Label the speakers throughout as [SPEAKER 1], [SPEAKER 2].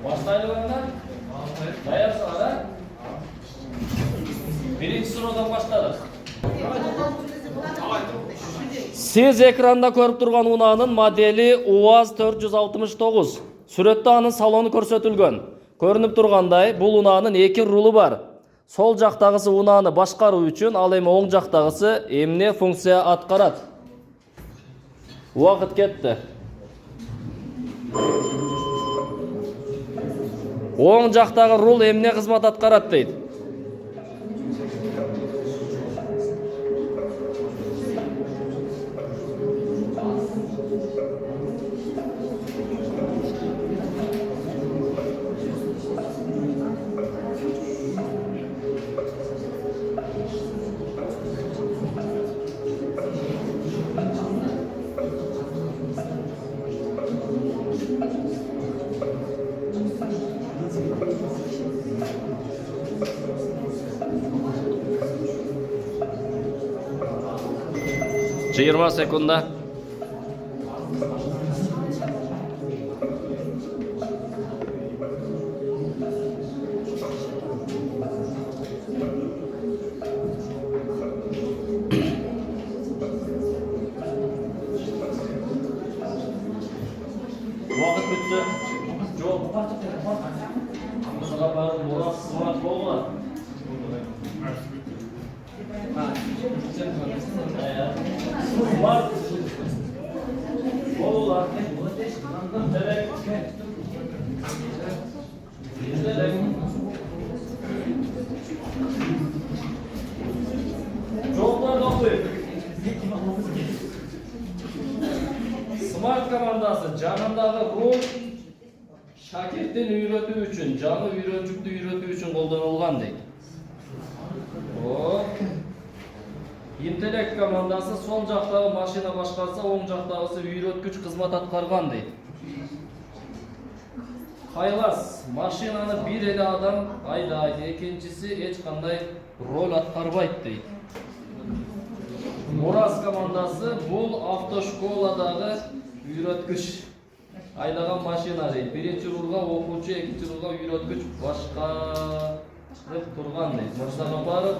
[SPEAKER 1] Başlayalım. Dayarsana. Birinci sıradan başladık. Siz ekranda көрүп турган унаанын модели УАЗ 469. Сүрөттө анын салону көрсөтүлгөн. Көрүнүп тургандай, бул унаанын 2 рулу бар. Сол жактагысы унааны башкаруу үчүн, ал эми оң жактагысы эмне функция аткарат? Убакыт кетти. Оң жактагы рул эмне кызмат аткарат дейт? Жыйырма секунда. Вакыт бүтті. Жоқ, Smart komandası жанындагы рул шакирттин үйрөтүү үчүн, жаңы үйрөнчүктү үйрөтүү үчүн колдонулган дейт. Интеллект командасы сол жактагы машина башкарса, оң жактагысы үйрөткүч кызмат аткарган дейт. Кайлас машинаны бир эле адам айдайт, экинчиси эч кандай роль аткарбайт дейт. Мурас командасы бул автошколадагы үйрөткүч айдаган машина дейт. Биринчи рулга окуучу, экинчи рулга үйрөткүч башкарып турган дейт. Мырзагапаров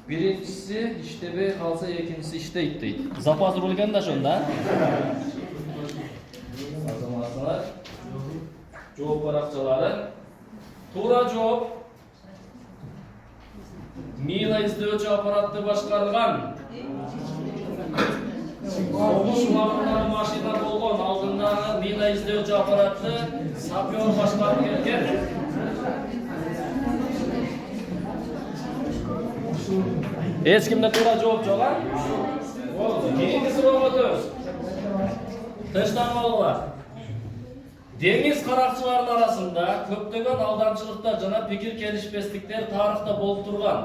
[SPEAKER 1] биринчиси иштебей калса, экинчиси иштейт дейт. Запас рул экен да ошондо. Азаматтар жооп баракчалары. Туура жооп. Мина издөөчү аппаратты башкарган. Согуш убагында машина болгон, алдындагы мина издөөчү аппаратты сапер башкарып келген. Эч кимде туура жооп жок, а? Болду. Кийинки суроого өтөбүз. Тынчтануулар. Деңиз каракчыларынын арасында көптөгөн алдамчылыктар жана пикир келишпестиктер тарыхта болуп турган.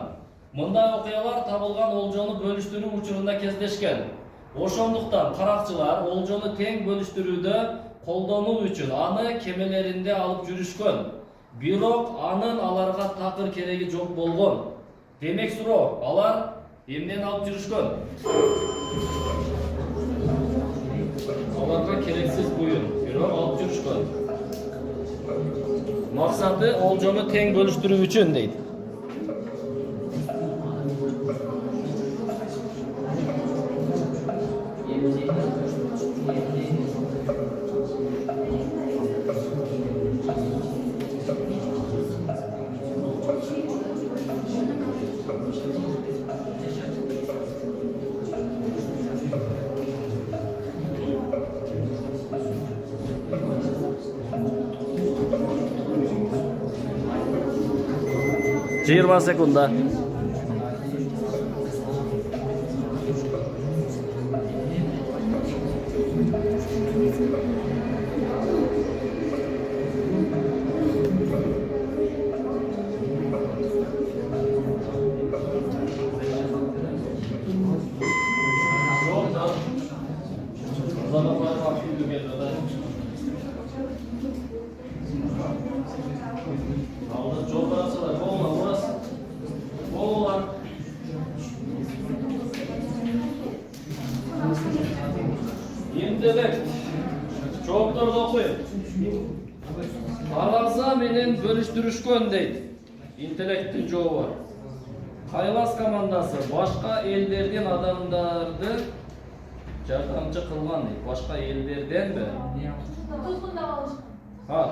[SPEAKER 1] Мындай окуялар табылган олжону бөлүштүрүү учурунда кездешкен. Ошондуктан каракчылар олжону тең бөлүштүрүүдө колдонуу үчүн аны кемелеринде алып жүрүшкөн. Бирок анын аларга такыр кереги жок болгон. Демек суроо, алар эмнени алып жүрүшкөн? Аларга керексиз буюм, бирок алып жүрүшкөн. Максаты олжону тең бөлүштүрүү үчүн дейт. Жыйырма секунда. İntelekt. Çoğukları da okuyun. Тараза менен бөлүштүрүшкөн дейт. Интеллекттин жообу. Кайлас командасы башка элдерден адамдарды жардамчы кылган дейт. Башка элдерденби?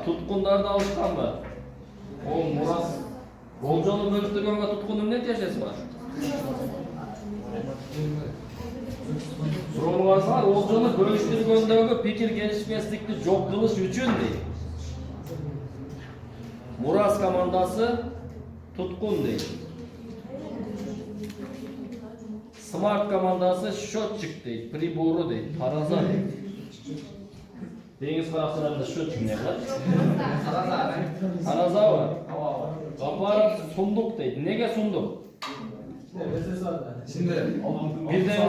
[SPEAKER 1] Туткундарды алышканбы? Ол мурас болжолу бөлүштүргөнгө туткундун нетижеси бар. Сурооңузга олжону бөлүштүргөндөгү пикир келишпестикти жок кылыш үчүн дейт. Мурас командасы туткун дейт. Смарт командасы счетчик дейт, прибору дейт, тараза дейт. Деңиз каракчыларында счетчик эмне кылат? Таразабы? Гапаров сундук дейт. Неге сундук? Бирден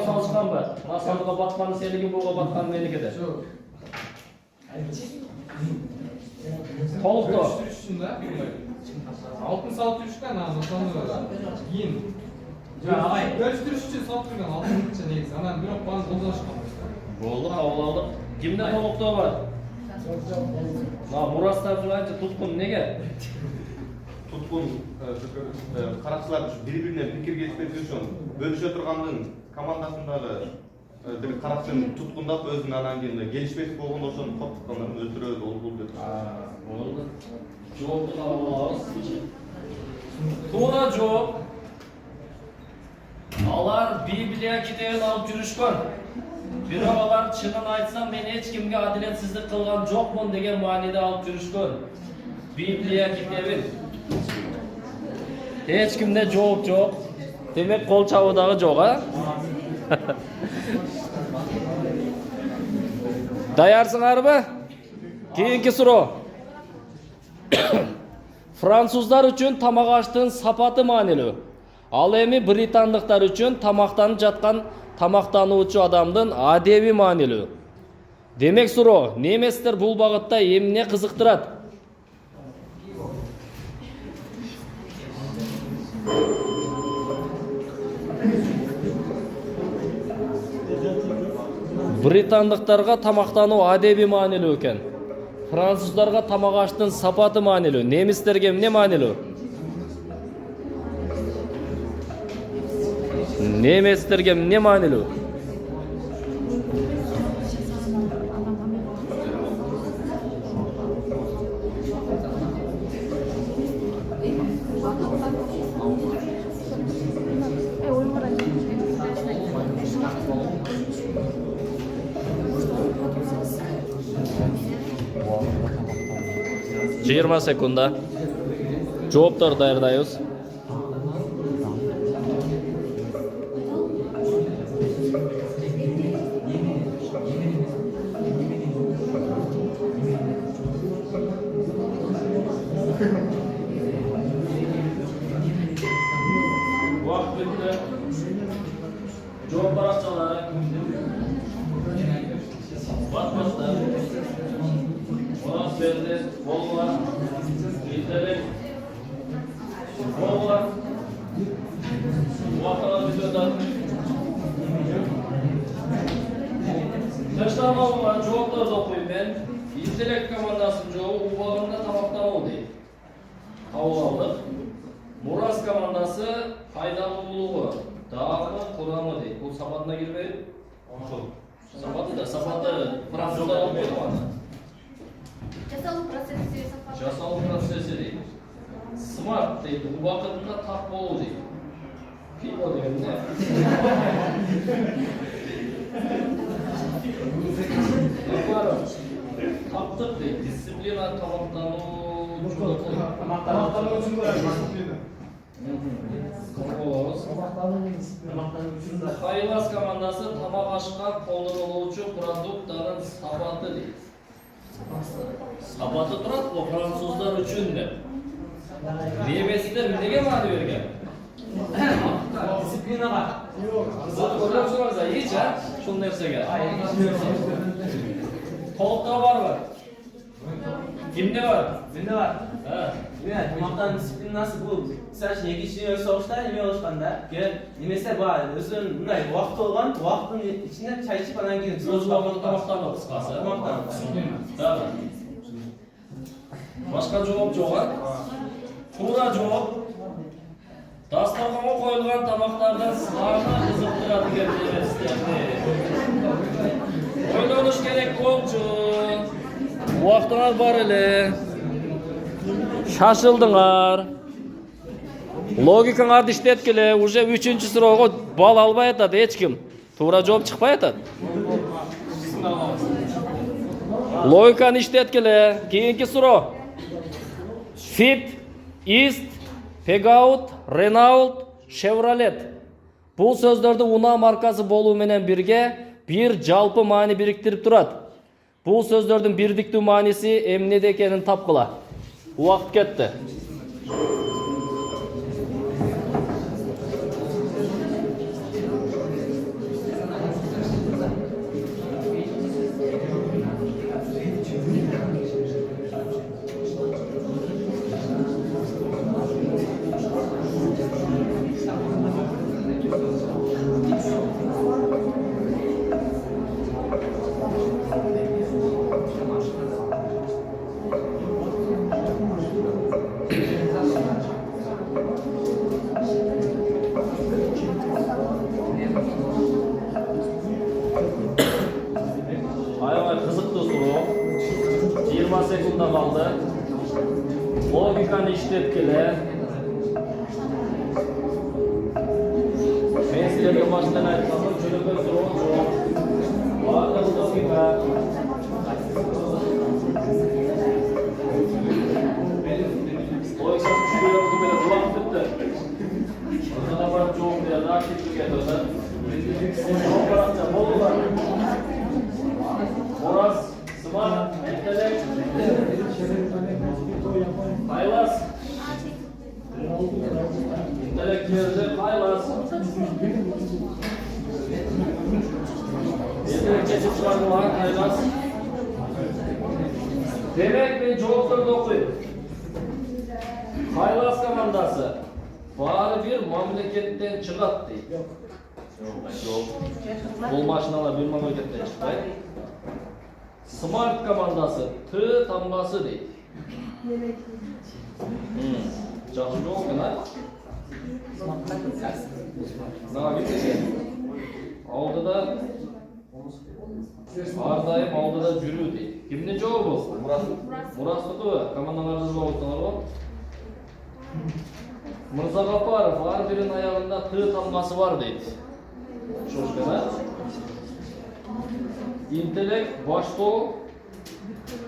[SPEAKER 1] салышканбы? Насалга батканы сеники, буга батканы меники де. Толуктоо.
[SPEAKER 2] Алтын салып жүрүшкөн кийин бөлүштүрүш үчүн салып жүргөн алтынчы негизи. Анан бирок бааны колдонушкан.
[SPEAKER 1] Болду, кабыл алдык. Кимде толуктоо бар? Мурастар жубайчы туткун неге?
[SPEAKER 3] Туткун каракчылар бири-бирине пикир келишпестик үчүн бөлүшө тургандын командасындагы бир каракчынын туткундап өзүн анан кийин келишпестик болгондо ошону коркуткандар өлтүрөбү болду деп.
[SPEAKER 1] Болду. Жоопту кабыл алабыз. Туура жооп. Алар Библия китебин алып жүрүшкөн. Бирок алар чынын айтсам мен эч кимге адилетсиздик кылган жокмун деген мааниде алып жүрүшкөн. Библия китебин. Эч кимде жооп жок. Демек кол чабуу дагы жок, а? Даярсыңарбы? Кийинки суроо. Француздар үчүн тамак аштын сапаты маанилүү. Ал эми британдыктар үчүн тамактанып жаткан тамактануучу адамдын адеби маанилүү. Демек суроо, немецтер бул багытта эмне кызыктырат? Британдыктарга тамактануу адеби маанилүү экен. Француздарга тамак аштын сапаты маанилүү. Немистерге эмне маанилүү? Немистерге эмне маанилүү? Жыйырма секунда. Жооптор даярдайбыз. Вакыт бүтү. Жооп баракчалары. Батмаштар. Мурас берди. Болгула. İnternet. Болгула. Вакыт бүтү. Таштамалган жоопторду окуйм мен. Интеллект командасынын жообу убагында тамактануу дейт. Кабыл алдык. Мурас командасы пайдалуулугу, дагы курамы дейт. Бул сапатына кирбейби? Сапаты француздар алып койгон. Жасалуу процесси дейт. Смарт дейт. Убакытында тап болуу дейт. Пиво деген эмне? Таптык дейт. Дисциплина тамактануу. Тамактануу үчүн дисциплина. Кайлас командасы тамак ашка колдонулуучу продукттардын сапаты дейт. Сапаты турат го француздар үчүн деп. Немецтер эмнеге маани берген?
[SPEAKER 2] Дисциплинага.
[SPEAKER 1] Көрүп турсаңыз, эч а? Ушул нерсеге. Толуктоо барбы? Кимде бар?
[SPEAKER 4] Менде бар. Тамактан дисциплинасы бул. Сач экинчи согушта эме болушканда, немесе бар. Өзүнүн мындай убакыт болгон, убакыттын ичинде чай ичип анан кийин
[SPEAKER 1] тамактануу кыскасы.
[SPEAKER 4] Тамактануу.
[SPEAKER 1] Başka cevap yok ha? Tuğra cevap. Dasturxonga qo'yilgan tamoqlardan sani qiziqtiradigan emaslarni. O'ylanish kerak bo'lchi. Vaqtingiz bor edi. Şaşıldыңар. Logikаңарды işletkile, уже 3-cü sıraga bal almay atadi hech kim. To'g'ri javob chiqmay atadi. Logikani işletkile, keyingi so'roq. Fit, East, Pegaut, Renault, Chevrolet. Bu so'zlarda una markasi bo'luvi bilan birga bir jalpı ma'ni biriktirib turadi. Bu so'zlarning birlikli ma'nisi emnida ekanini topqila. Vaqt ketdi. Hayır, kızıktı soru. 20 sekunda kaldı. Logikanı işletkile. Ben sizlerle baştan aytmasam, şöyle bir soru oldu. Vardı logika. Logika şöyle oldu, böyle kulak tuttu. Orada var çok diye daha kitli geldi. Çok bırakacağım, bol var. Oraz, Smart, Intelekt, Haylas, Intelekt verdi, Haylas. Intelekt geçip çıkardılar, Haylas. Demek ben cevapları okuyayım. Haylas komandası bari bir mamleketten çıkart deydi. Yok. Bol maşinalar bir mamleketten çıkmaydı. Smart komandası T tamgası deydi. Жақсы жоқ қана. Мына кетсе. Алдыда ардайым алдыда жүрүү дейт. Кимдин жообу? Мурастыкы командалар жазып отсаңар го. Мырзағапаров ар биринин аягында Т тамгасы бар дейт. Шошкана. Интеллект баштоо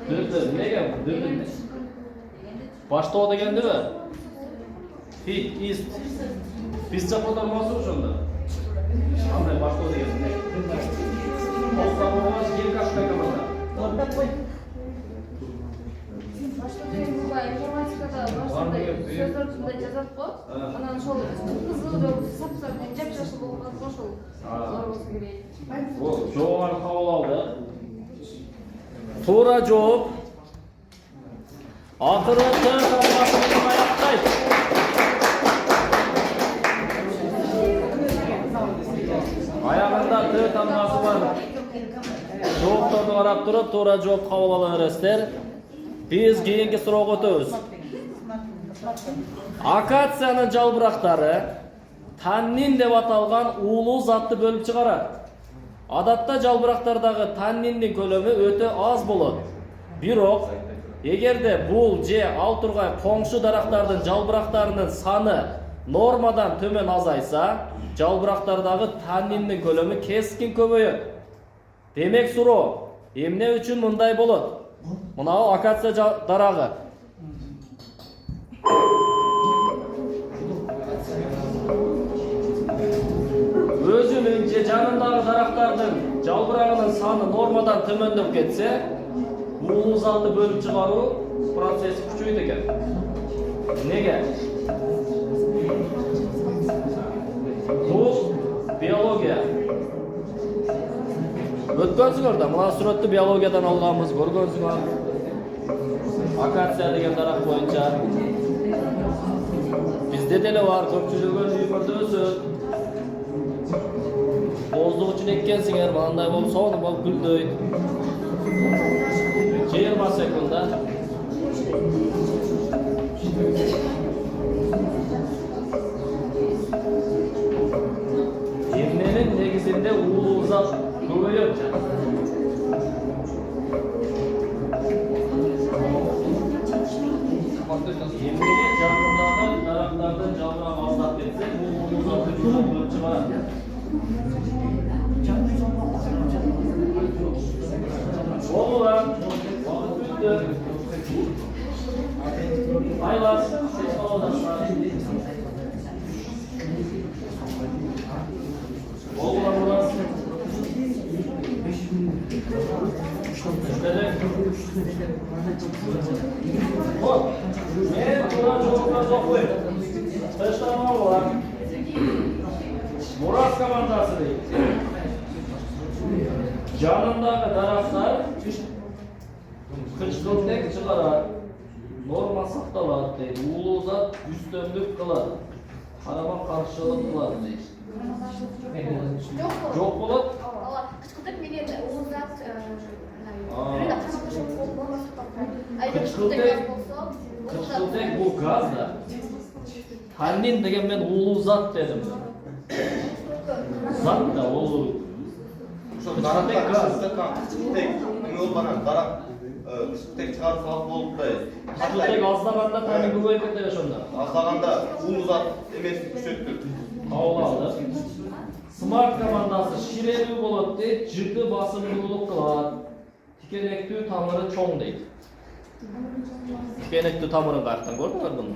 [SPEAKER 1] дырды. Неге дырды? Баштоо дегенди? Fit, East. Biz çapalarması ошондо. Андай баштоо деген не? Олсамоваш ел кашка команда.
[SPEAKER 5] Баштоо деген буга информатикада башында сөздөрдү мындай жазат го. Анан ошол кызыл же сап-сары жап-жашыл болуп калса ошол болсо керек.
[SPEAKER 1] О, жообун кабыл алды. Туура жооп. Акыры Т тамгасын аяктайт. Ayağında T tamgası var. Cevaplarını arap durup doğru cevap kabul alırsınız. Biz keyingi soruğa ötөбүз. Akatsiyanın жалбырактары таннин деп аталган уулуу затты бөлүп чыгарат. Адатта жалбырактардагы танниндин көлөмү өтө аз болот. Бирок, эгерде бул же ал тургай коңшу дарактардын жалбырактарынын саны нормадан төмөн азайса, жалбырактардагы танниндин көлөмү кескин көбөйөт. Демек суроо, эмне үчүн мындай болот? Мынау акация дарагы. Өзүнүн же жанындагы дарактардын жалбырагынын саны нормадан төмөндөп кетсе, уулуу затты бөлүп чыгаруу процесси күчөйт экен. Неге? Бул биология. Өткөнсүңөр да, мына сүрөттү биологиядан алганбыз, көргөнсүңөр. Акация деген дарак боюнча. Бизде деле бар, көпчүлүгү үймөрдө өсөт. Боздук үчүн эккенсиңер, мындай болуп сонун болуп гүлдөйт. 20 секунда. Түштү. Айлас, сіз қалаудасыздар. Олғыларыңыз. Вот, мен тура жолға жоқ қойдым. Тыштама олар. Мурас командасы дейді. Жанындағы дарақтар қышқылтек шығарады. Норма сақталады дейді. Улы зат үстемдік қылады. Қарама қарсылық қылады дейді. Жоқ болады?
[SPEAKER 5] Кычкылтек менен уузат
[SPEAKER 1] Кычкылтек бұл газ да. Таннин деген мен улы зат дедім. Зат да ол
[SPEAKER 3] Daraqlar qishqiltek nima bo'lgan? Daraq qishqiltek chiqarib salib bo'libdi.
[SPEAKER 1] Кычкылтек аздағанда таннин көбейіп кетеді ошонда.
[SPEAKER 3] Azdaganda ulu zat emeslik күшөттү.
[SPEAKER 1] Қаулы алды. Смарт командасы ширелүү болот дейт, жыты басымдуулук кылат. Тикенектүү тамыры чоң дейт. Тикенектүү тамырын каяктан көрдүңөр муну?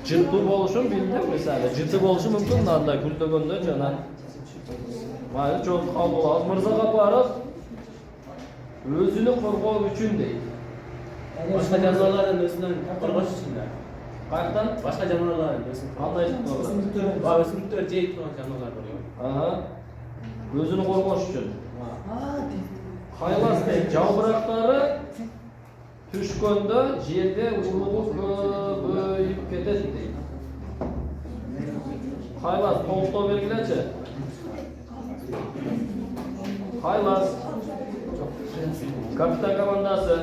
[SPEAKER 1] Жыты болушун билдим, мисалы, жыты болушу мүмкүн, андай күлтөгөндө жана. Майы жок кабыл алып мырзага барып, өзүнү коргоо үчүн дейт.
[SPEAKER 4] Башка жануарлардан өзүнөн коргош үчүн да.
[SPEAKER 1] Каяктан?
[SPEAKER 4] Башка жануарлардан өзүнөн.
[SPEAKER 1] Кандай
[SPEAKER 4] Өсүмдүктөр. Өсүмдүктөр жейт турган жануарлар бар.
[SPEAKER 1] Ага. Өзүнү коргош үчүн. Кайлас дейт, жалбырактары түшкөндө жерде улугу көбөйүп кетет дейт. Кайлас толуктоо бергилечи. Кайлас. Капитан командасы.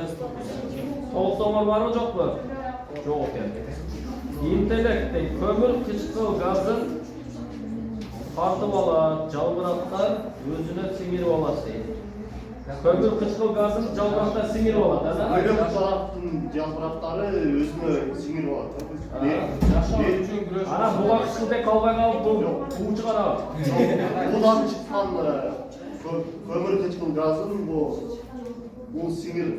[SPEAKER 1] Толуктооңор барбы жокпу? Жок экен. Интеллект дейт, көмүр кычкыл газын тартып алат, жалбырактар өзүнө сиңирип алат дейт. Көмүр кычкыл газын жалбырактар сиңирип алат,
[SPEAKER 6] Айрым жарактын жалбырактары өзүнө сиңирип алат.
[SPEAKER 2] Жашоо үчүн күрөш.
[SPEAKER 1] Ана буга кычкылтек калбай калып бул буу чыгарабы?
[SPEAKER 6] Будан чыккан көмүр кычкыл газын бул сиңирип,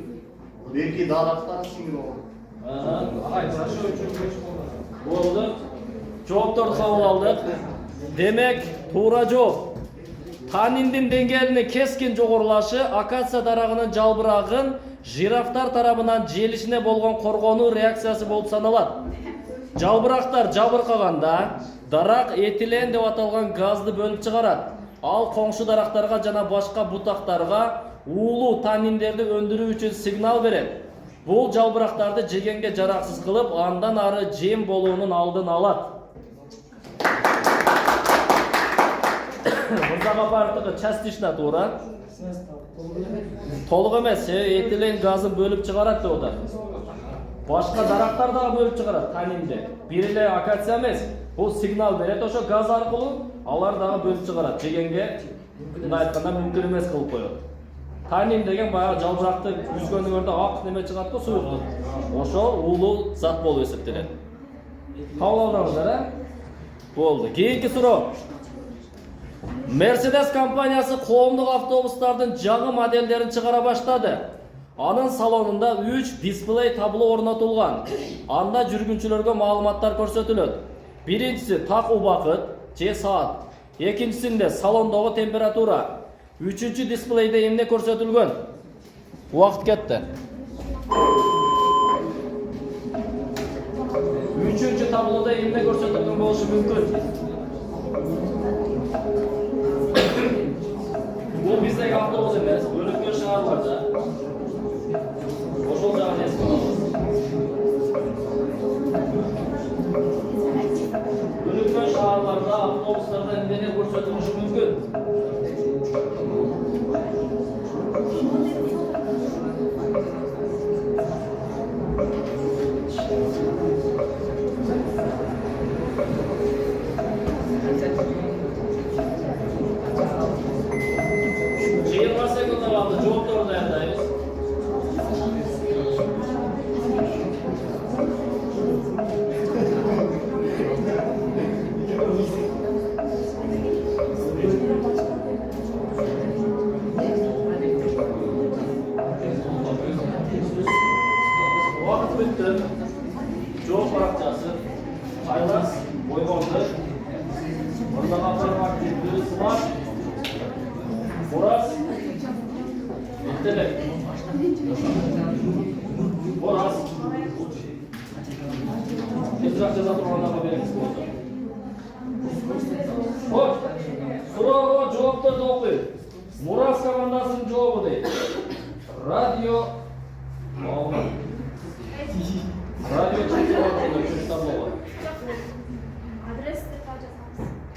[SPEAKER 6] берки дарактар сиңирип алат.
[SPEAKER 2] Агай, жашоо үчүн күрөш болду.
[SPEAKER 1] Болду. Жоопторду кабыл алдык. Демек, туура жооп. Танниндин деңгээлинин кескин жогорулашы акация дарагынын жалбырагын жирафтар тарабынан желишине болгон коргонуу реакциясы болуп саналат. Жалбырактар жабыркаганда дарак этилен деп аталган газды бөлүп чыгарат. Ал коңшу дарактарга жана башка бутактарга уулуу танниндерди өндүрүү үчүн сигнал берет. Бул жалбырактарды жегенге жараксыз кылып, андан ары жем болуунун алдын алат. Мырзага бардыгы частично туура. Толук эмес, этилен газын бөлүп чыгарат деп атат. Башка дарактар дагы бөлүп чыгарат таннинди. Бир эле акация эмес, бул сигнал берет ошо газ аркылуу, алар дагы бөлүп чыгарат. Жегенге мындай айтканда мүмкүн эмес кылып коет. Таннин деген баягы жалбыракты үзгөнүңөрдө ак неме чыгат го, суюктук. Ошо уулуу зат болуп эсептелет. Кабыл алдыңыздар, болду. Кийинки суроо. Mercedes компаниясы коомдук автобустардын жаңы моделдерин чыгара баштады. Анын салонунда 3 дисплей табло орнотулган. Анда жүргүнчүлөргө маалыматтар көрсөтүлөт. Биринчиси так убакыт же саат. Экинчисинде салондогу температура. Үчүнчү дисплейде эмне көрсөтүлгөн? Убакыт кетти. Үчүнчү таблода эмне көрсөтүлгөн болушу мүмкүн? Бул биздеги автобус эмес, бөлүккө шаарларда. Ошол жагын эске алабыз. Бөлүккө шаарларда автобустарда эмне көрсөтүлүшү мүмкүн? Жоопторду даярдайбыз. Kızıl, Joe Barakçası, Aylas, Boygondu, Mırza Kaptanlar Cüddü, Smart, Boraz, İntelek, Boraz, Tezrak ceza durumlarına haberiniz oldu. Hoş, soruğa cevapları da okuyun. Muraz komandasının cevabı değil. Radyo Radyo çekiyor ortada üçüncü tablo var.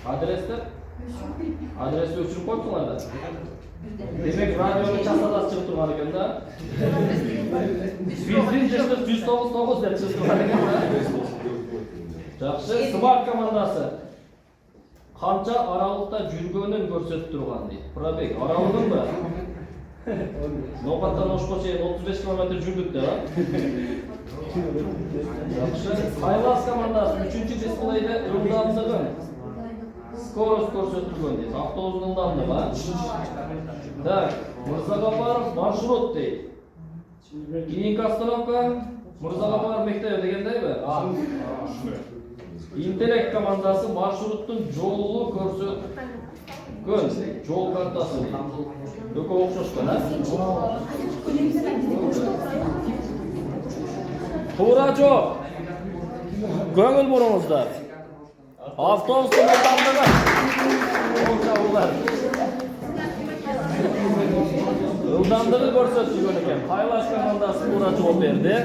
[SPEAKER 1] Adresler? Adresi öçürüp koydular da. Demek radyonun çasadas çıkıp durmadı gönde. Bizden çıktık 199 dep çıkıp durmadı gönde. Жақсы, Smart komandасы. Qancha aralıqda жүргөнүн көрсөтүп турган дейт. Пробег аралыгын ба? Ноқаттан Ошко чейин 35 км жүрдүк да. Жақсы, Айлас командасы 3-чү дисплейде ылдамдыгын скорость көрсөтүлгөн дейт. Автобустун ылдамдыгы. Так, Мырзагапаров маршрут дейт. Кийинки остановка Мырзагапаров мектеби дегендейби? Интеллект командасы маршруттун жолу көрсөткөн жол картасы дейт. Экөө окшошкон, а? Туура жооп. Көңүл буруңуздар. Автобустун ылдамдыгы. Ылдамдыгы көрсөтүлгөн экен. Айлас командасы туура жооп берди.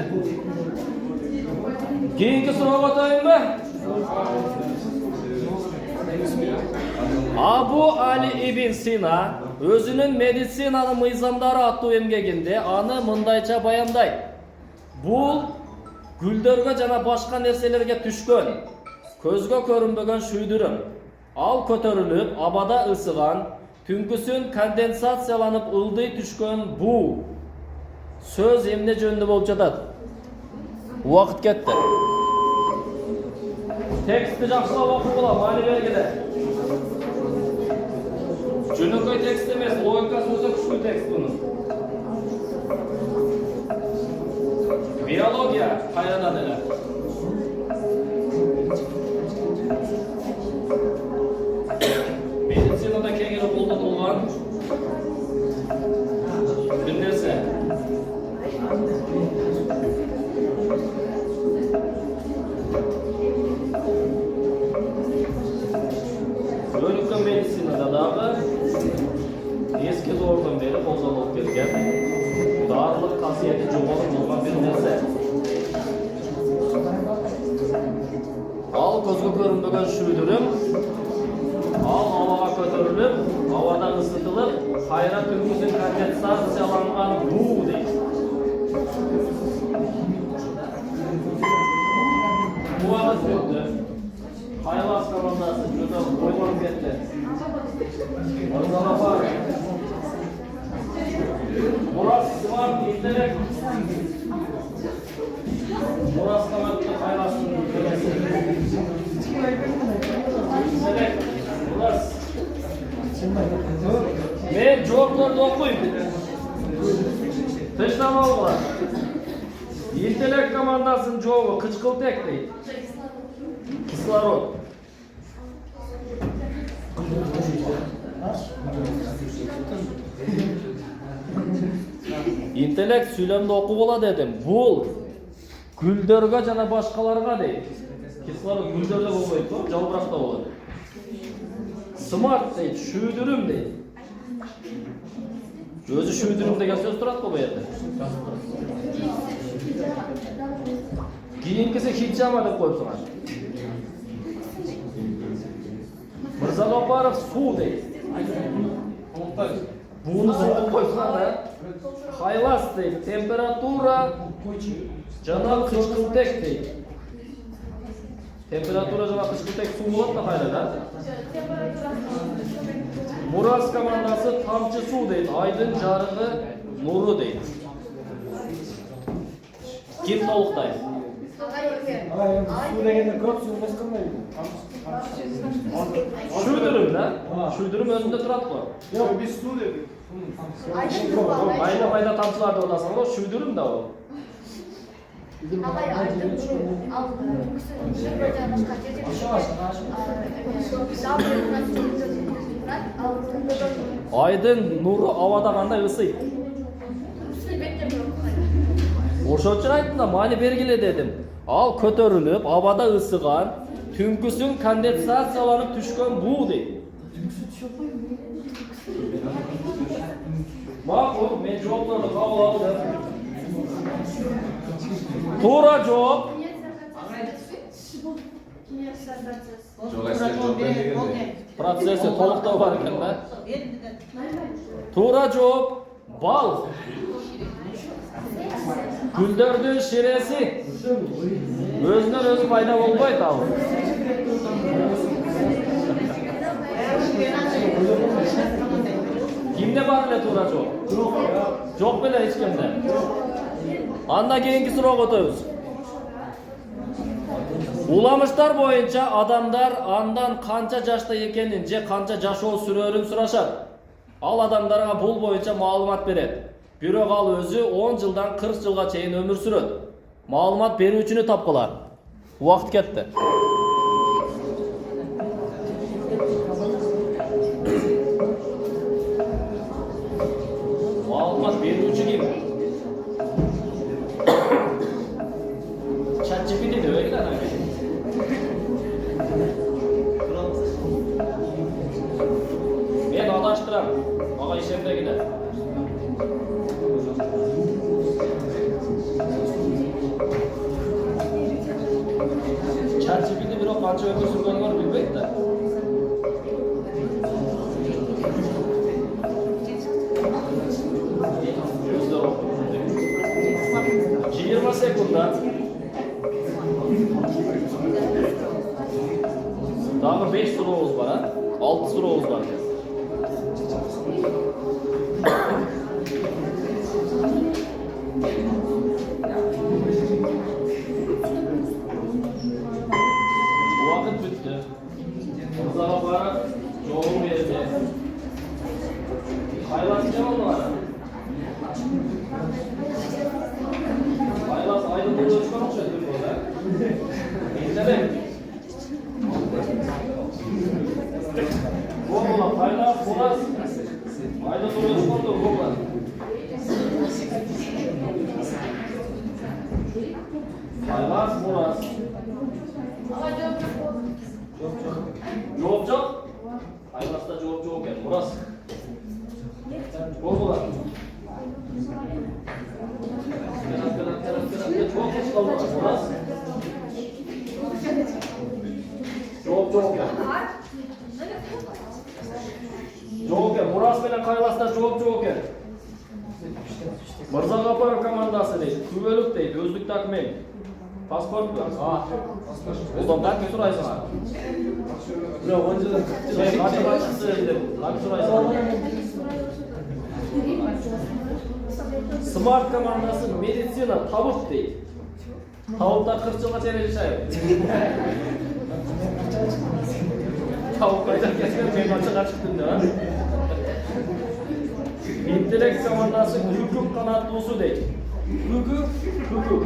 [SPEAKER 1] Кийинки суроого өтөйүнбү? Абу Али ибн Сина өзүнүн медицинанын мыйзамдары аттуу эмгегинде аны мындайча баяндайт. Бул гүлдөргө жана башка нерселерге түшкөн, көзгө көрүнбөгөн шүйдүрүм. Ал көтөрүлүп, абада ысыган, түнкүсүн конденсацияланып ылдый түшкөн буу сөз эмне жөнүндө болуп жатат? Убакыт кетти. Текстті жақсылап оқып болам, али белгілі. Жөнөкөй текст емес, логикасы өте күшті текст бұның. Биология қайрадан эле. Медицинада кеңири колдонулган бир нерсе. Өлүккөн медицинада дагы эски доордон бери колдонулуп келген дарылык касиети жогору болгон бир нерсе. Ал көзгө көрүнбөгөн шүйдүрүм, ал абага көтөрүлүп, абада ысытылып, кайра түнкүсүн конденсацияланган буу дейт. Убагыт өттү. Айлас командасы жөнөп ойгонуп кетти. Мырзагапар. Мурас Смарт интеллект. Мурас командасы Айластын интеллект. Мурас. Мен жоопторду окуйм. Тынчтамаңыздар. Интеллект командасынын жообу кычкылтек дейт. Кислород. Интеллект сүйлөмдү окуп болот дедим. Бул гүлдөргө жана башкаларга дейт. Кислород гүлдөрдө болбойт, жалбыракта болот. Смарт дейт, шүйдүрүм дейт. Өзү шүйдүрүм деген сөз турат го бу жерде. Кийинкиси хиджама деп коюпсуңар. Мырзагапаров суу дейт. Буну суу койсуңар да. Айлас дейт, температура жана кычкылтек дейт. Температура жана кычкылтек суу болот да кайра да. Мурас командасы тамчы суу дейт, айдын жарыгы нуру дейт. Ким толуктайт?
[SPEAKER 7] Суу дегенде көп суу эмес кылмайбы?
[SPEAKER 1] Шүйдүрүм да? Шүйдүрүм өзүндө турат го.
[SPEAKER 7] Жок, биз суу дедик.
[SPEAKER 1] Майда тамчыларды атасың го, шүйдүрүм да ол.
[SPEAKER 5] Agay aytып al түнкүсүн бир жай башка жерде
[SPEAKER 1] Айдын нуру абада кандай ысый? Ошон үчүн айттым да, мани бергиле дедим. Ал көтөрүлүп, абада ысыган, түнкүсүн конденсацияланып түшкөн буу дейт. Макул, мен жоопторду кабыл алдым. Туура жооп. Процесси толуктоо бар экен да. Туура жооп бал. Гүлдөрдүн ширеси өзүнөн өзү пайда болбойт ал. Кимде бар эле туура жооп? Жок беле эч кимде. Андан кийинки суроого өтөбүз. Уламыштар боюнча адамдар андан канча жашта экенин же канча жашоо сүрөрүн сурашат. Ал адамдарга бул боюнча маалымат берет. Бирок ал өзү 10 жылдан 40 жылга чейин өмүр сүрөт. Маалымат берүүчүнү тапкыла. Убакыт кетти. Маалымат берүүчү ким? ChatGPT деп ойлойт ана. Мен адаштырам. Мага ишендегиле. ChatGPT бирок канча өмүр сүргөнүн билбейт да. Жыйырма секундда дагы 5 сурообуз бар, 6 сурообуз бар. Убакыт бүттү. Мырзага барып жообун берди. Кайласы жабылды бара? Кайласы айдын бул өчкөн окшойт да. Эндебек. Болла, кайлас, бурас. Айдын бул өчкөндө болла. Кайлас, бурас. Жооп жок. Кайласта жооп жок экен, бурас. Болла. Жооп жок экен. Жооп экен, бурас менен кайласта жооп жок экен. Мырзагапаров командасы дейт, күбөлүк дейт, өздүк документ. Паспорт бар. Одан так сурайсың. Жок, 10 жыл. Мен кача чыкты деп, так сурайсың. Смарт командасы медицина табык дейт. Табыктар 40 жылга чейин жашайт. Табык кайдан келген, мен кача чыктым деп. Интеллект командасы күкүк канаттуусу дейт. Күкүк.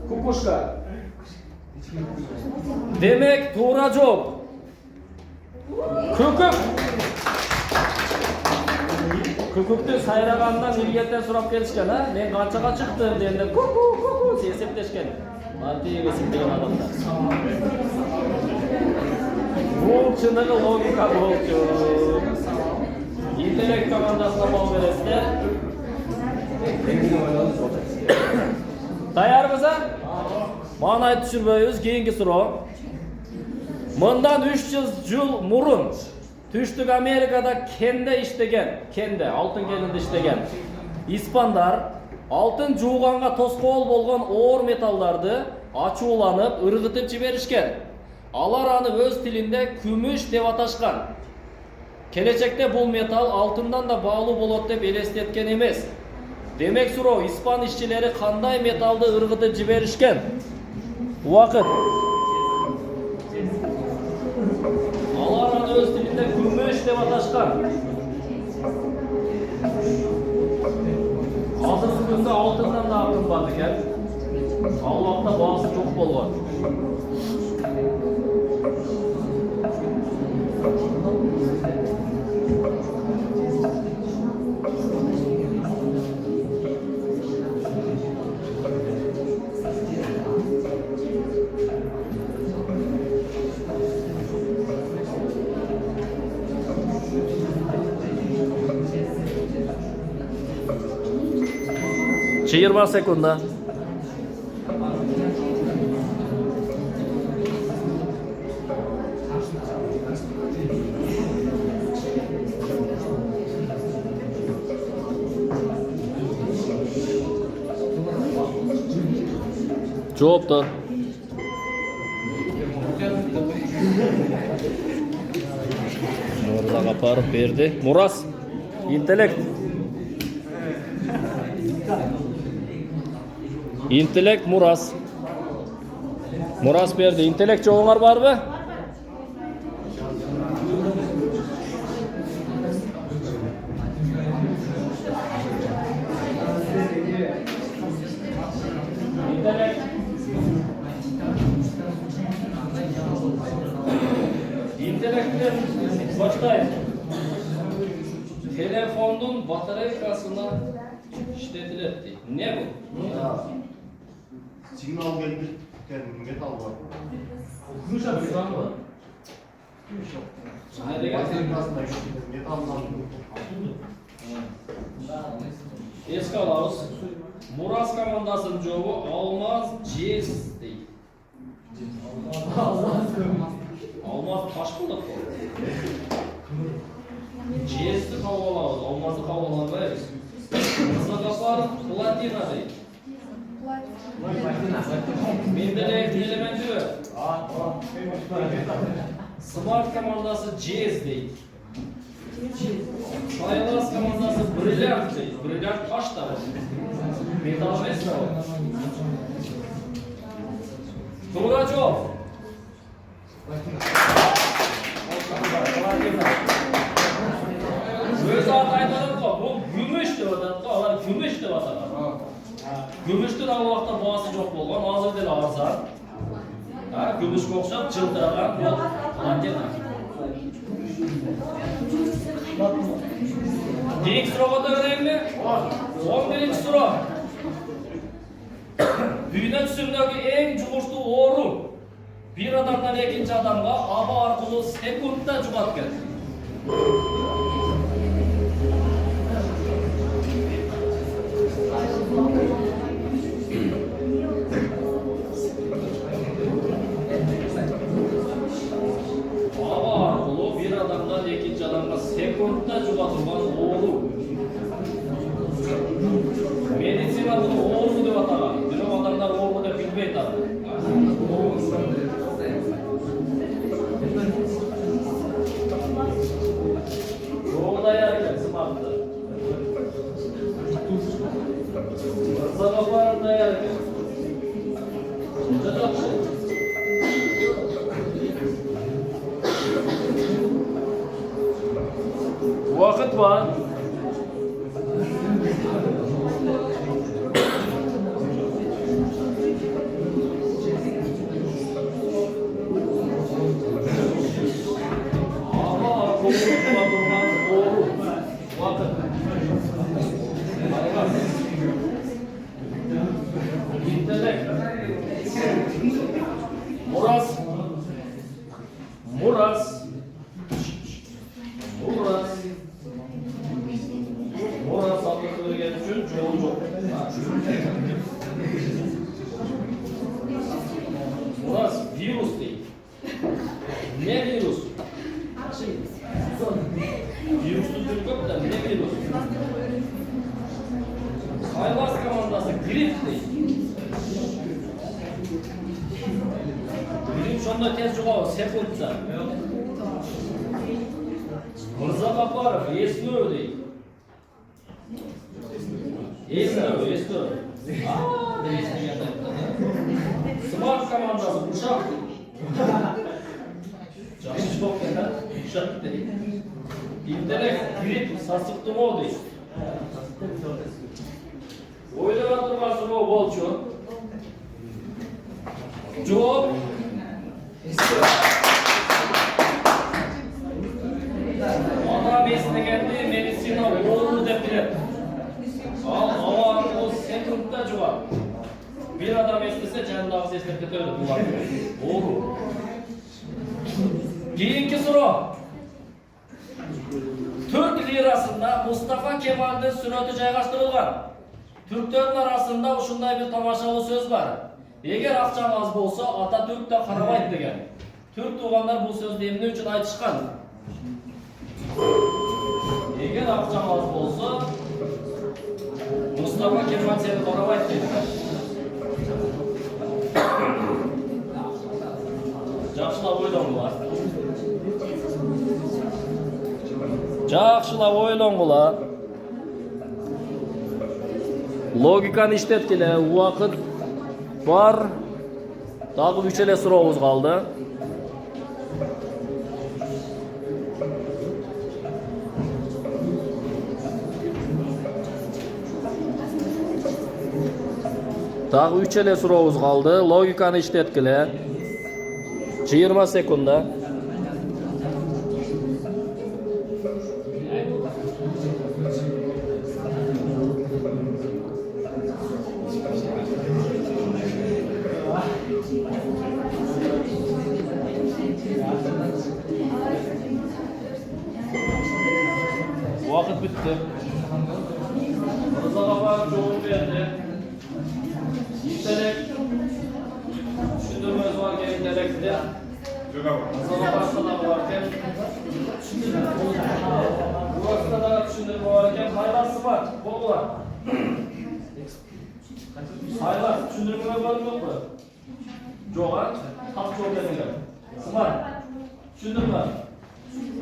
[SPEAKER 1] Кукушка. Демек, туура жооп. Күкүк. Күкүктү сайрагандан илгертен сурап келишкен, а? Мен канчага чыктым дегенде ку эсептешкен. Антиге сиңдеген адамдар. Бул чыныгы логика болчу. Интеллект командасына бал бересиздер. Даярбыз, а? Маанай түшүрбөйбүз, кийинки суроо. Мындан 300 жыл мурун Түштүк Америкада кенде иштеген, алтын кенинде иштеген испандар алтын жууганга тоскоол болгон оор металларды ачууланып, ыргытып жиберишкен. Алар аны өз тилинде күмүш деп аташкан. Келечекте бул металл алтындан да баалуу болот деп элестеткен эмес. Демек суроо, испан ишчилери кандай металлды ыргытып жиберишкен? Убакыт. Алар аны өз тилинде күмүш деп аташкан. Азыркы күндө алтындан да кымбат экен. Ал убакта баасы жок болгон. Çığırma sekunda. Жоопты. Мурзага апарып берди. Мурас, интеллект. Интеллект Мурас. Мурас берди. Интеллект жоғыңар барбы? İntelektler başlayın. Telefonun batareykasına işletiletti. Ne bu?
[SPEAKER 6] Signal geldi. Metal var. Metaldan.
[SPEAKER 1] Eski alağız. Muras komandasının jobu Almaz Cez değil. Almaz taş bulduk bu. Cez'di kavalağız. Almaz'ı kavalağız. Mısır'da platina değil. Mendelek elementi var. Smart komandası Cez değil. Sayılas komandası Brilliant değil. Brilliant taş da var. Metal mes de var. Turgachov. Öz ataylarım da bu gümüş de vatandı. Onlar gümüş de vatandı. Gümüştür al vaqtda boğası çok bolgan, hazır değil arzan. Gümüş kokşap, çıldıragan, bu platina. Deyik soruğa da vereyim mi? 11. soru. Büyüden sürümdeki en cumuşlu oğru bir adamdan ikinci adamga aba arqılı sekundda jugat keldi. Aba arqılı bir adamdan ikinci adamga sekundda jugatılgan oğru. Meditsina bunu oğru dep atagan. Biroq adamlar oğru dep bilbeydi. Çoğu dayarken sımaktı. Sabahlar dayarken. Çocuk şey. Vakit var. Muras adlı geldiği için çoğu çok. Muras virüs değil. Ne virüs? Virüsü Türk yok da ne virüs? Saylas komandası grip değil. Grip şunda tez juğabı sekundda. Mırza Qaparov esnöv değil. Esnöv. Smart komandası uçak değil. Canı çok ya, uçak değil. İntelekt, grip, sasıktımı değil. Oylama durması o bolçu. Bir adam esnese canındağızı esnep ketebilir. Doğru. Keyinki soru. Türk lirasında Mustafa Kemal'in surati joylashtirilgan. Türklerin arasında uşunday bir tamaşalı söz var. Eğer akçam az bolsa Atatürk de karabayt degan. Türk tuğanlar bu sözü emne üçün aytışkan. Eğer akçam az bolsa Mustafa Kemal seni karabayt dediler. Жақшылап ойлоңгула. Жақшылап ойлоңгула. Logikаны иштеткиле, убакыт бар. Дагы 3 эле сурообуз калды. Дагы 3 эле сурообуз калды. Logikаны иштеткиле. 20 sekunda. Vakit bitti. Rıza Baba cevap verdi. İsterek düşündürmez var gerekli. Rıza Baba'da varken burası da düşündürme varken hayvansı var. Bol var. Hayvan düşündürme var mı yok mu? Joğa, hap çok edildi. Smart. Düşündürme.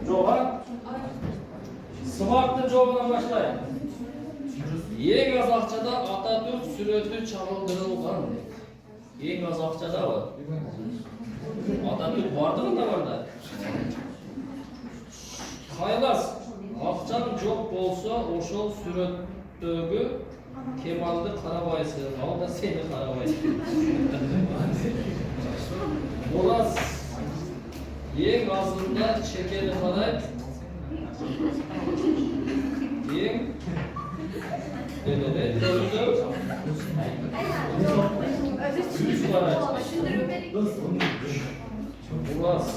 [SPEAKER 1] Joğa. Smart'ın joğundan başlayın. Eng az akçada Atatürk surati çağrıldırılgan. Eng az akçada var. Atatürk vardı mı da vardı? Haylas, akçan çok bolsa oşol suratdögü Kemal'dı Karabaysı. Al da seni Karabaysı. Bolas, eng azında şekeri karay. Eng dedede dördü. Üç karay. Bolas,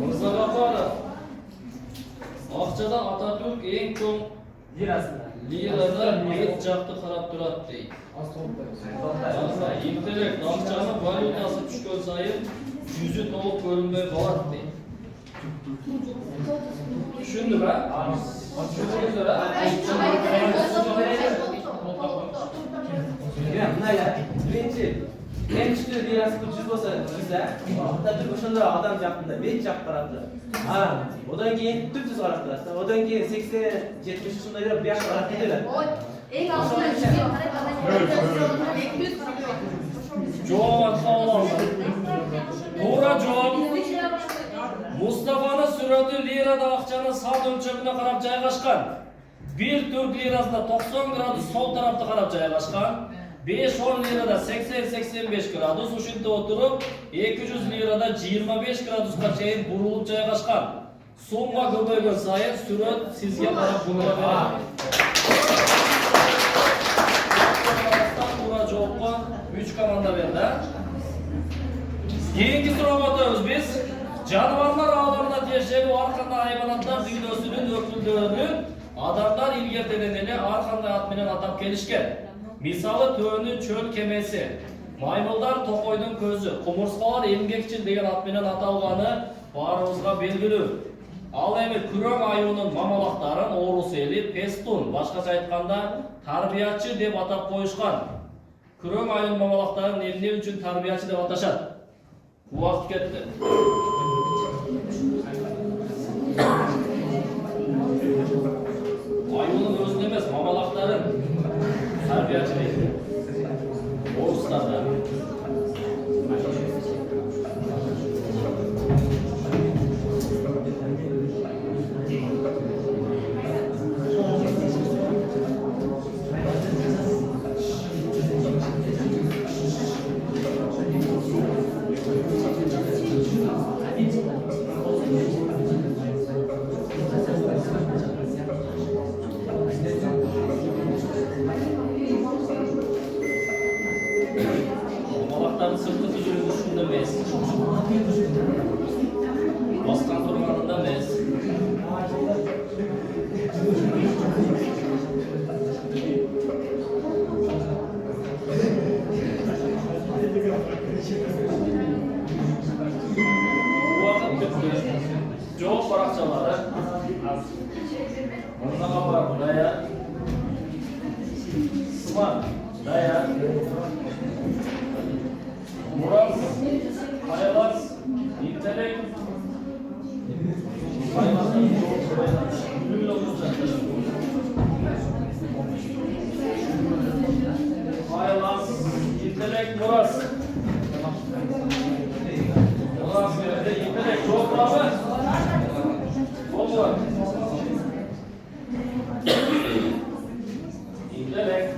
[SPEAKER 1] Mırza Baba Akçada Atatürk en çok lirada et jaktı karap durat deydi. İntelekt akçanın valutası düşkön sayın yüzü toluk bölünmeye kalat deydi. Düşündü mü? Düşündü mü?
[SPEAKER 4] Birinci, en küçük lirası 300 olsa bizde, Atatürk ошондой адам жактында 5 жак карады. Одан кийин 400 караптыр. Одан кийин 80-70 ушундай берип 5 карап кетелер.
[SPEAKER 5] Эң алдында
[SPEAKER 1] Cevap sağlamdı. Doğru cevap. Mustafa'nın surati lirada akçanın saat ölçümüne karab joylashgan. Bir Türk lirasında 90 gradus sol tarafta karab joylashgan. 5-10 lirada 80-85 gradus uşinte oturup 200 lirada 25 graduska çeyin burulup joylashgan. Summa köpöйгөн сайын surat sizge karab bunlara beradi. Doğru cevapka 3 komanda berdi. Keyinki soruga o'tamiz biz. Janivorlar olamida tiyesheli har qanday hayvonotlar dunyosinin öküldörünün adamlar ilgerteden ele har qanday at menen atap kelishgan. Misалы töөнү çöl kemesi, maymullar tokoydun közü, kumurskalar emgekçil деген at menen atalgаны barыбызга белгилүү. Ал эми күрөң аюунун мамалактарын орус эли пестун, башкача айтканда тарбиячы деп атап коюшкан. Күрөң аюунун мамалактарын эмне үчүн тарбиячы деп аташат? Убакыт кетти. Аюунун өзүн эмес, мамалактарын tarbiyaçı değil. Oğuzlar'da. емес. Басқан тұрғанында емес. Uақыт bitті. Жауап парақшалары. Мынаға бар даяр. Смарт даяр. Мурас, Айлас, интеллект. Айлас, интеллект, Мурас. Мурас берді, интеллект, жоқ бабы. Олы. Интеллект.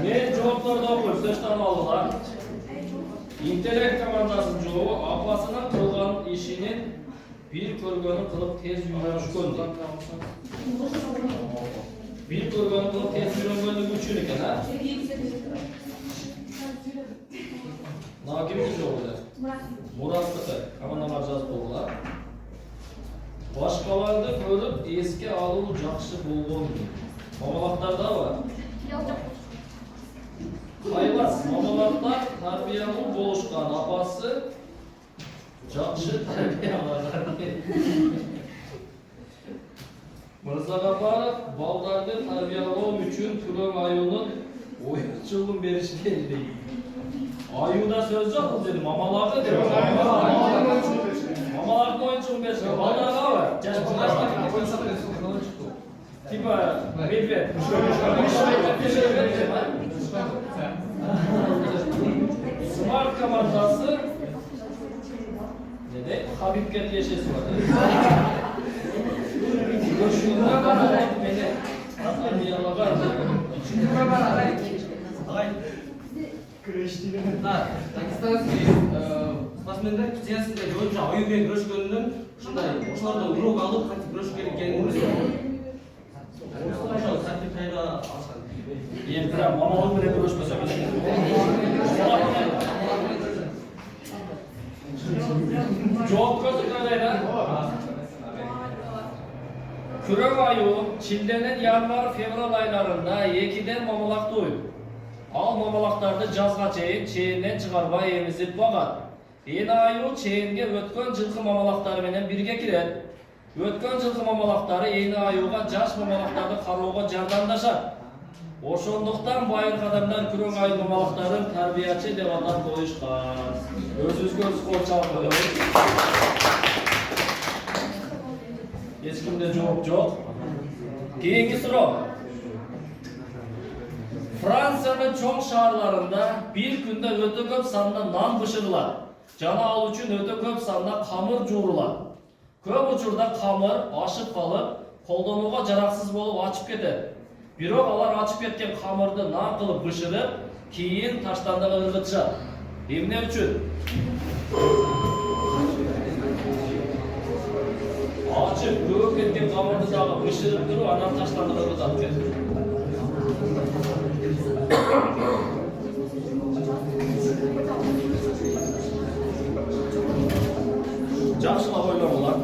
[SPEAKER 1] Мен жауаптарды оқып, сөзтан алуға. Интеллект командасының жоғы апасының қылған işinin bir көргенін қылып тез үйренішкен. Bir көргенін қылып тез үйренгенді үшін екен, а? Мына кімнің жоғы да? Мұрастықы. Командалар жазып болғылар. Башқаларды көріп, еске алу жақсы болған. Мамалақтарда бар. Айлас, мамалақтар тарбиялы болышқан апасы жақсы тарбиялаған. Мырзаға барып, балдарды тарбиялау үшін Күрең аюның ойыншылығын берішкен дейді. Аюда сөз жоқ, бұл деді, мамаларды деп. Мамалардың ойыншылығын берішкен. Балдарға бар. Типа, медведь. Смарт командасы не де? Хабибке тиешесі бар. Көршілерге қарап мені диалога
[SPEAKER 4] Дагестанский спортсмендер кездесінде бойынша аюмен күрескеннің шындай ошолардан урок алып қайтып күресіп келгенін ошол тәртіп қайда алышқан.
[SPEAKER 1] Енді бірақ мамалық бірге көрішпесе Жауап көзі қайда? Күрең аю шілденің январ февраль айларында 2-ден мамалақты ойып. Ал мамалақтарды жазға чейіннен шығарбай емізіп бағат. Ені аю чейінге өткен жылқы мамалақтарыменен бірге кіреді. Өткен жылқы мамалақтары ені аюға жаш мамалақтарды қарауға жардамдашат. Ошондуктан байыркы адамдар күрең аю мамалактарын тарбиячы деп атап коюшкан. Өзүбүзгө өз кол чалып коебуз. Эч кимде жооп жок. Кийинки суроо. Франциянын чоң шаарларында бир күндө өтө көп санда нан бышырылат. Жана ал үчүн өтө көп санда камыр жуурулат. Көп учурда камыр ашып калып, колдонууга жараксыз болуп ачып кетет. Бирок алар ачып кеткен камырды нан кылып бышырып, кийин таштандыга ыргытышат. Эмне үчүн? Ачып көгөп кеткен камырды дагы бышырып туруп, анан таштандыга ыргытат экен. Жакшылап ойлоңулар.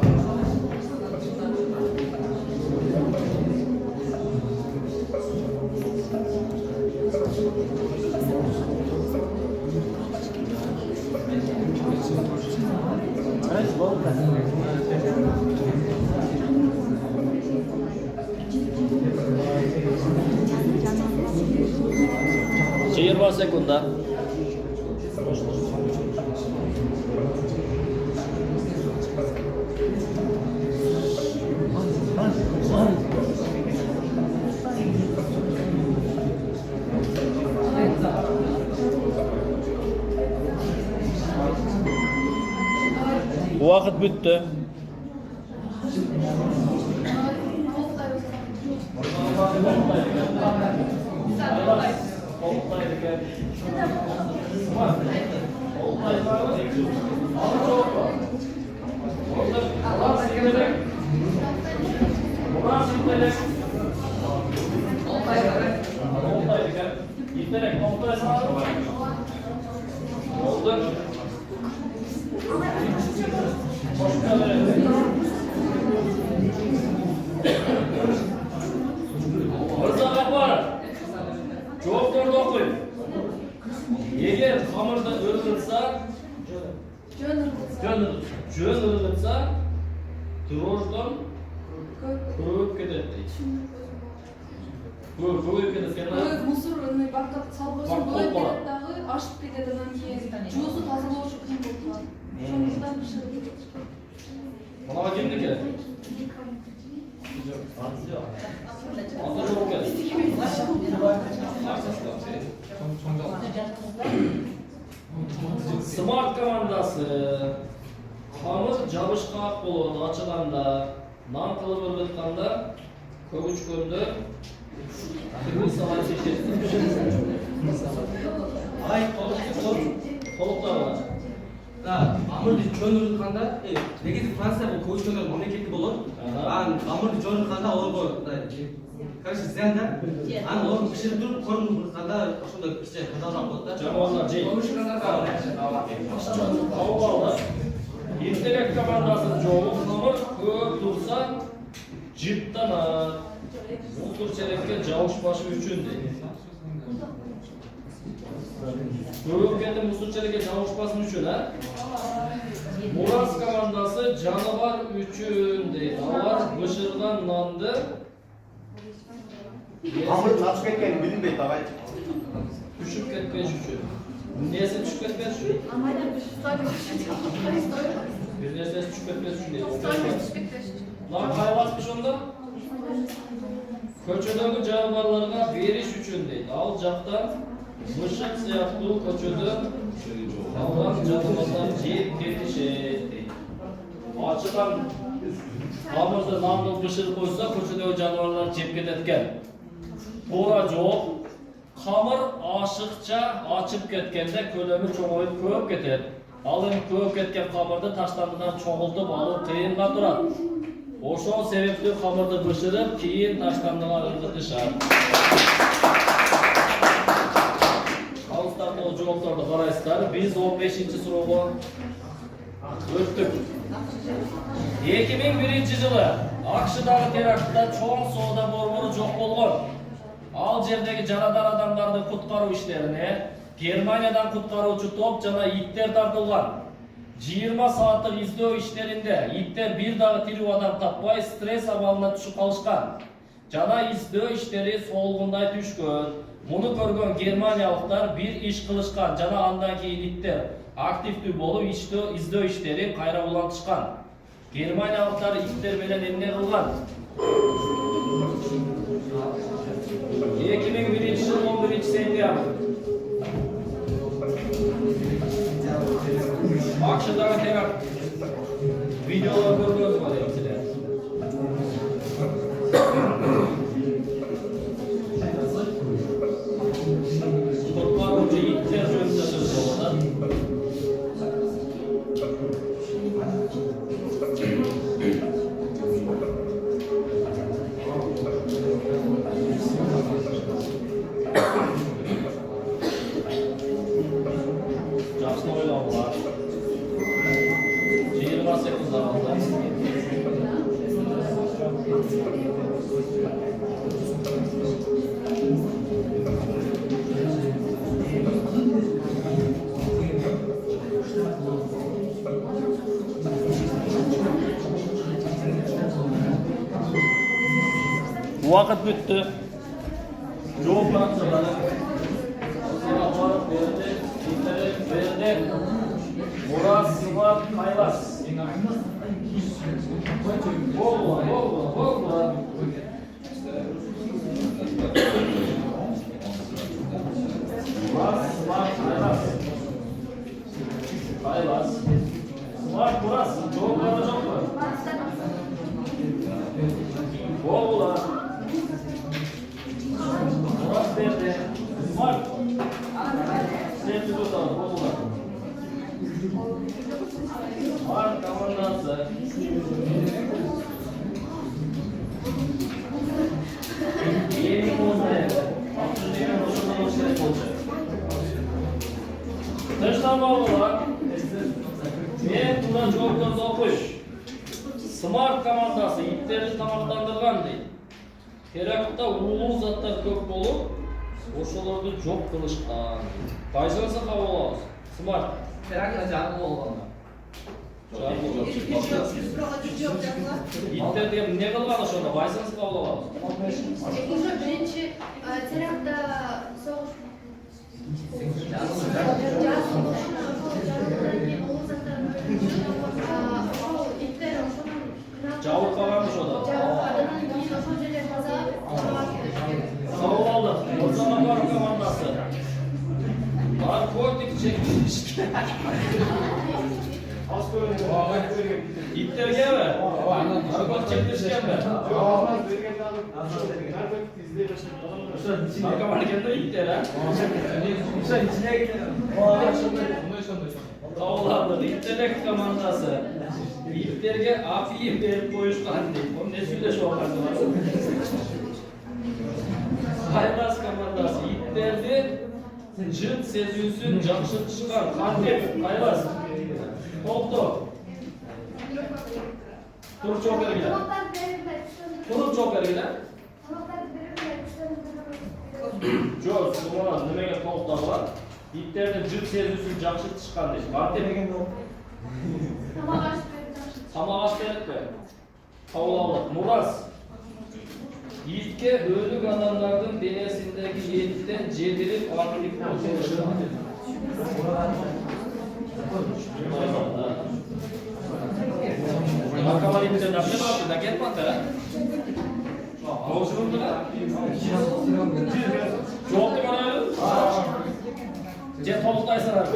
[SPEAKER 1] Çığırma sekunda. Vakit bitti. Burası Qo'shimcha beramiz. Mirzo G'affarov, javoblarni o'qing. Eğer xamirda o'rilsa, jo'n o'rilsa, drojdon ko'p ketadi. Ko'p ketadi.
[SPEAKER 5] Мусорный бакка салып
[SPEAKER 1] Бак
[SPEAKER 5] қойсаң
[SPEAKER 1] толып қалады.
[SPEAKER 5] дагы ашып кетеді анан кейін жуусу тазалоо үчүн кыйын болуп калат. Ошондуктан бышырып кетет.
[SPEAKER 1] Мынага кимдики? Аты жок экен. Smart komandасы xamir jabышкак болот ачылганда, нан кылып өргөткөндө, көгүчкөндө кырмызы салат чечет.
[SPEAKER 4] Ай,
[SPEAKER 1] Толуктагы.
[SPEAKER 4] Амырды жөн ырытканда, негизи Франция бул көчкөндөр мамлекети болот. Амырды жөн ырытканда олорго короче зиян да. Анан олорду бышырып туруп, корун ырытканда ошондой кичине кадалган болот да.
[SPEAKER 1] Жануарлар жей. Интеллект командасы жолу xamir көп турса, жыттанат. Мусор черекке жабышпашы үчүн дейт. Көп кетип мусор черекке жабышпасын үчүн, Мурас командасы жаныбар үчүн дейт. Алар бышырган нанды
[SPEAKER 3] Xamirдин ачып кеткени билинбейт агай.
[SPEAKER 1] түшүп кетпеш үчүн. Несі түшүп кетпеш үчүн? Бир нерсеси түшүп кетпеш үчүн дейт. Нан кайбаспыш онда? Көчөдөгү жаныбарларга бериш үчүн дейт. Ал жактан мышык сыяктуу көчөдө калган жаныбарлар жеп кетишет дейт. Ачыган xamirди нанды бышырып койсо, көчөдөгү жаныбарлар жеп кетет экен. Туура жооп. Xamir ашыкча ачып кеткенде көлөмү чоңоюп көп кетет. Ал эми көп кеткен xamirди таштандыдан чоңултуп алуу кыйынга турат. Ошол себептүү xamirди бышырып, кийин таштандыга ыргытышат. Калыстардагы жоопторду карайсыздар. Биз 15-суроого өттүк. 2001-жылы Акшдагы терактта чоң соода борбору жок болгон. Ал жердеги жарадар адамдарды куткаруу иштерине Германиядан куткаруучу топ жана иттер тартылган. 20 сааттык издөө иштеринде иттер бир дагы тирүү адам таппай стресс абалына түшүп калышкан. Жана издөө иштери соолгундай түшкөн. Муну көргөн германиялыктар бир иш кылышкан жана андан кийин иттер активдүү болуп издөө иштери кайра улантышкан. Германиялыктар иттер менен эмне кылган? 2001-жыл 11-сентябрь. Акшдагы теракт. Видеолор көрдүңүз бар эмсилер. Куткаруучу иттер жөнүндө сөз болот. Жақсы ойлауға 20 секунд аралығында уақыт бүтті. Жауаптар сұрады. Берден, Мурас, Сымат, Кайлас. Болма. Мурас, Сымат, Кайлас. Сымат, Мурас, жооптары жок му? Болма. Мурас берди. Сымат. Сенти tutalım, bollar. Var komandası. Yeni konser. 60 yıl boşundan olacak olacak. Taşlama bollar. Men buna cevaplarınızı okuş. Smart komandası itlerni tamamlandырган дейт. Терактта улуу заттар көп болуп, ошолорду жок кылышкан. Кайсысын кабыл алабыз? Smart.
[SPEAKER 2] Terakt жаңы болгон.
[SPEAKER 1] Иттер деп эмне кылган ошондо? Кайсысын кабыл алабыз?
[SPEAKER 5] Уже биринчи терактта согуш
[SPEAKER 1] Жабылып калган ошодо. Кабыл алдык. Озамагар командасы. Наркотик чекишке. İtlergemi? Narkotik çektirişkenmi? Narkomanikende itler ha? Kavlardır, itlerek komandası. İtlerge afiyet verip koyuşkan deyip, onu ne söyleşi olmadı var. Haylaz komandası, itlerdi cırt sezünsün, camşık çıkar, kandil, haylaz. Oldu. Tur çok ergile. Tur çok ergile. Çok, sonra nimege tavuklar var. İtlerinde cırt sezünsün, camşık çıkan deyip. Kandil. Tamağaç verip de. Tavuk Muraz. Yiğitke ölük adamların denesindeki yiğitten cedirip aktif olsun. Mahkamada gideceğim. Ne yaptın? Ne gelmedi ha? Olsun da. Çok da bana öyle. Cet tavuktaysın abi.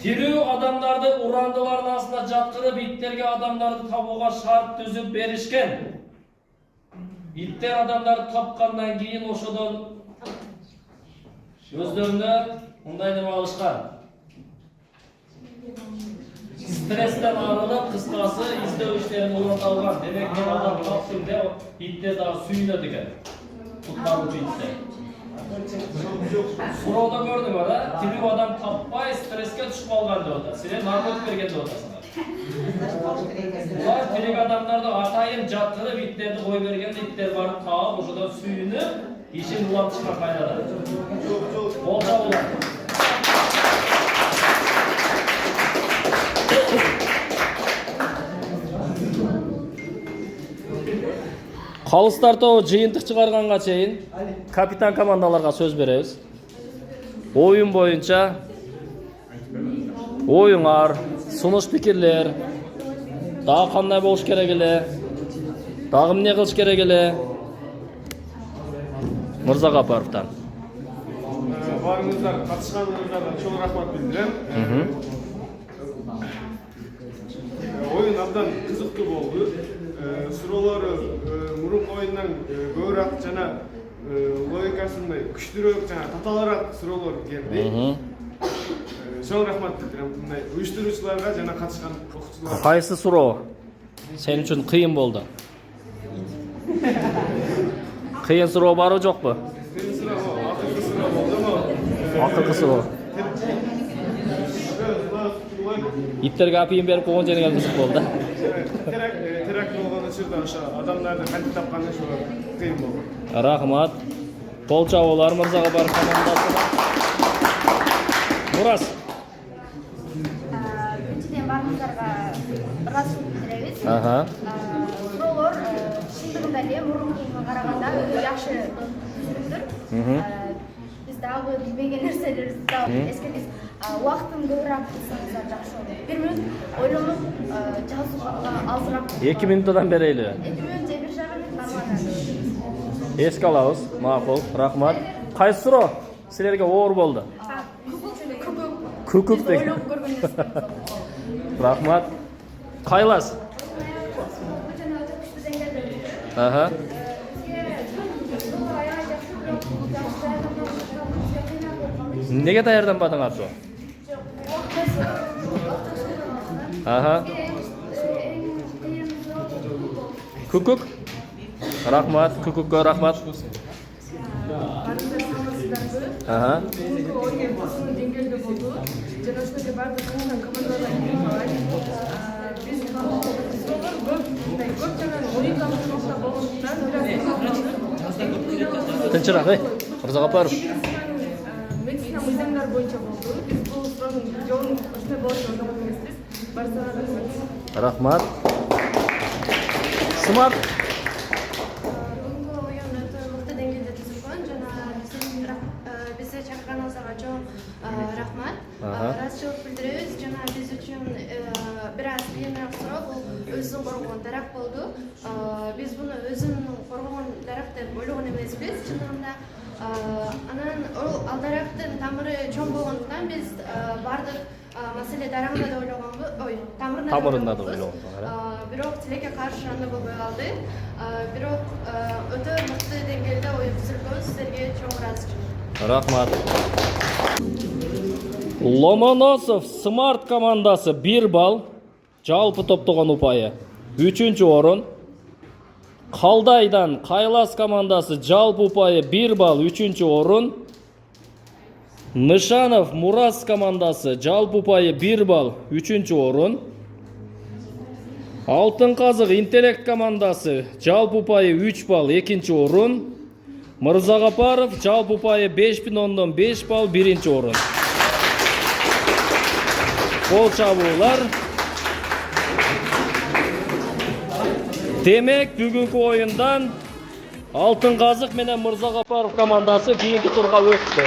[SPEAKER 1] Тирүү адамдарды урандылардын астына жаткырып, иттерге адамдарды табууга шарт түзүп беришкен. Иттер адамдарды тапкандан кийин ошодон өздөрүнө мындай деп алышкан. Стресстен арылып, кыскасы издөө иштерин уланта алган. Демек, мен адам таптым деп иттер дагы сүйүнөт экен. Куткаруучу иттер. Суроода көрдүм да, тирүү адам таппай стресске түшүп калган деп атат. Силер наркотик берген деп атасыңар. Булар тирик адамдарды атайын жаткырып, иттерди кой бергенде иттер барып таап, ошодон сүйүнүп, ишин улантышкан кайрадан. Болса булар. Калыстар тобу жыйынтык чыгарганга чейин капитан командаларга сөз беребиз. Оюн боюнча оюңар, сунуш пикирлер, дагы кандай болуш керек эле, дагы эмне кылыш керек эле? Мырза Капаровдон.
[SPEAKER 7] Барыңыздар, катышканыңыздарга чоң рахмат билдирем. Оюн абдан кызыктуу болду. Суроолору мурунку оюндан көбүрөөк жана логикасындай күчтүүрөөк жана татаалыраак суроолор келди. Чоң рахмат билдирем мындай уюштуруучуларга жана катышкан окуучуларга.
[SPEAKER 1] Кайсы суроо сен үчүн кыйын болду? Кыйын суроо барбы жокпу?
[SPEAKER 7] Кыйын суроо, акылдуу суроо болдуму?
[SPEAKER 1] Акылдуу суроо. Иттерге апийын берип койгон жерге кызык болду.
[SPEAKER 7] Теракт болгон учурда ошо адамдарды кантип тапканы ошо кыйын болду.
[SPEAKER 1] Рахмат. Кол чабуулар Мырзага бар командасына. Мураз.
[SPEAKER 5] Биринчиден баарыңыздарга ыраазычылык билдиребиз. Суроолор чындыгында эле мурункуга караганда өтө жакшы түзүлүптүр. Биз дагы билбеген нерселерибизди дагы эскертебиз. Убактын көбүрөөк кылсаңыздар жакшы болот. 1 мүнөт ойлонуп жазууга азыраак.
[SPEAKER 1] 2 мүнөттөн берели.
[SPEAKER 5] 2 мүнөт же 1,5 мүнөт нормально.
[SPEAKER 1] Эске алабыз. Макул. Рахмат. Кайсы суроо силерге оор болду? Күкүк деген.
[SPEAKER 5] Ойлоп көргөн нерсе.
[SPEAKER 1] Рахмат. Кайлас? Неге даярданбадың Арсу? Күкүк? Рахмат, күкүккө рахмат.
[SPEAKER 8] Деңгээлде болду. Жана ошол жерде бардык командалар
[SPEAKER 1] Тынчыраак, Мырзагапаров.
[SPEAKER 8] Медицина мыйзамдар боюнча болду. Биз бул суроонун жообун ушундай болушун ойлогон эмеспиз. Барысына рахмат.
[SPEAKER 1] Рахмат. Смарт.
[SPEAKER 5] Бүгүнкү оюн өтө мыкты деңгээлде түзүлгөн жана бизди чакырганыңыздарга чоң рахмат. Ыраазычылык билдиребиз жана биз үчүн бир аз кыйыныраак суроо бул өзүн коргогон дарак болду. Биз муну өзүн коргогон дарак деп ойлогон эмеспиз чындыгында. Анан ал дарактын тамыры чоң болгондуктан биз бардык маселе дарагында да ойлогонбуз, тамырында да ойлогонбуз. Бирок тилекке каршы андай болбой калды. Бирок өтө мыкты деңгээлде оюн түзүлгөн, сиздерге чоң ыраазычылык.
[SPEAKER 1] Рахмат. Ломоносов Смарт командасы 1 балл, жалпы топтогон упайы 3-чү орун. Калдайдан Кайлас командасы жалпы упайы 1 балл, 3-чү орун. Нышанов Мурас командасы жалпы упайы 1 балл, 3-чү орун. Алтын Казык Интеллект командасы жалпы упайы 3 балл, 2-чи орун. Мырзагапаров жалпы упайы 5,5 балл, 1-чи орун. Кол чабуулар. Демек, бүгүнкү оюндан Алтын Казык менен Мырзагапаров командасы кийинки турга өттү.